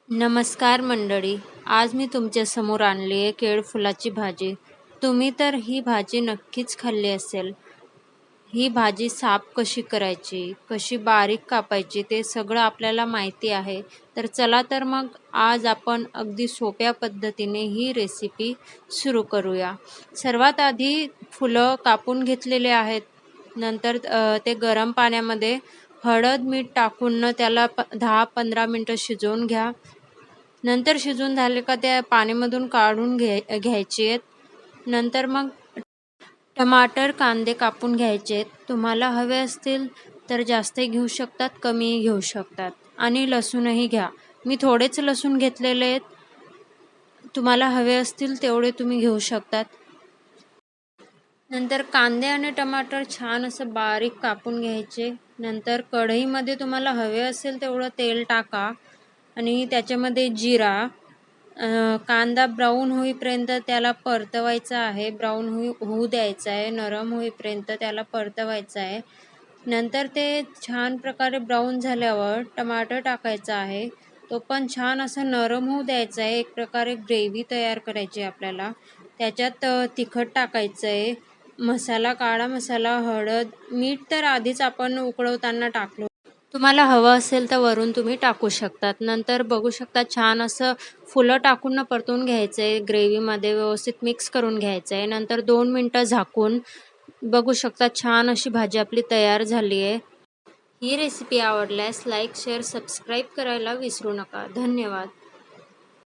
नमस्कार मंडळी. आज मी तुमच्यासमोर आणली आहे केळफुलाची भाजी. तुम्ही तर ही भाजी नक्कीच खाल्ली असेल. ही भाजी साफ कशी करायची, कशी बारीक कापायची ते सगळं आपल्याला माहिती आहे. तर चला तर मग आज आपण अगदी सोप्या पद्धतीने ही रेसिपी सुरू करूया. सर्वात आधी फुलं कापून घेतलेले आहेत. नंतर ते गरम पाण्यामध्ये हळद, मीठ टाकून त्याला 10-15 मिनिटं शिजवून घ्या. नंतर शिजून झाले का त्या पाण्यामधून काढून घ्यायचे आहेत. नंतर मग टमाटर, कांदे कापून घ्यायचे आहेत. तुम्हाला हवे असतील तर जास्तही घेऊ शकतात, कमीही घेऊ शकतात. आणि लसूणही घ्या. मी थोडेच लसूण घेतलेले आहेत. तुम्हाला हवे असतील तेवढे तुम्ही घेऊ शकतात. नंतर कांदे आणि टमाटर छान असं बारीक कापून घ्यायचे. नंतर कढईमध्ये तुम्हाला हवे असेल तेवढं तेल टाका आणि त्याच्यामध्ये जिरा, कांदा ब्राऊन होईपर्यंत त्याला परतवायचा आहे. ब्राऊन होऊ द्यायचा आहे. नरम होईपर्यंत त्याला परतवायचं आहे. नंतर ते छान प्रकारे ब्राऊन झाल्यावर टमाटर टाकायचा आहे. तो पण छान असं नरम होऊ द्यायचा आहे. एक प्रकारे ग्रेव्ही तयार करायची आपल्याला. त्याच्यात तिखट टाकायचं आहे. मसाला, काळा मसाला, हळद, मीठ तर आधीच आपण उकळवताना टाकलो. तुम्हाला हवं असेल तर वरून तुम्ही टाकू शकतात. नंतर बघू शकता छान असं फुलं टाकून परतून घ्यायचं आहे. ग्रेव्हीमध्ये व्यवस्थित मिक्स करून घ्यायचं आहे. नंतर 2 मिनटं झाकून बघू शकता छान अशी भाजी आपली तयार झाली आहे. ही रेसिपी आवडल्यास लाईक, शेअर, सबस्क्राईब करायला विसरू नका. धन्यवाद.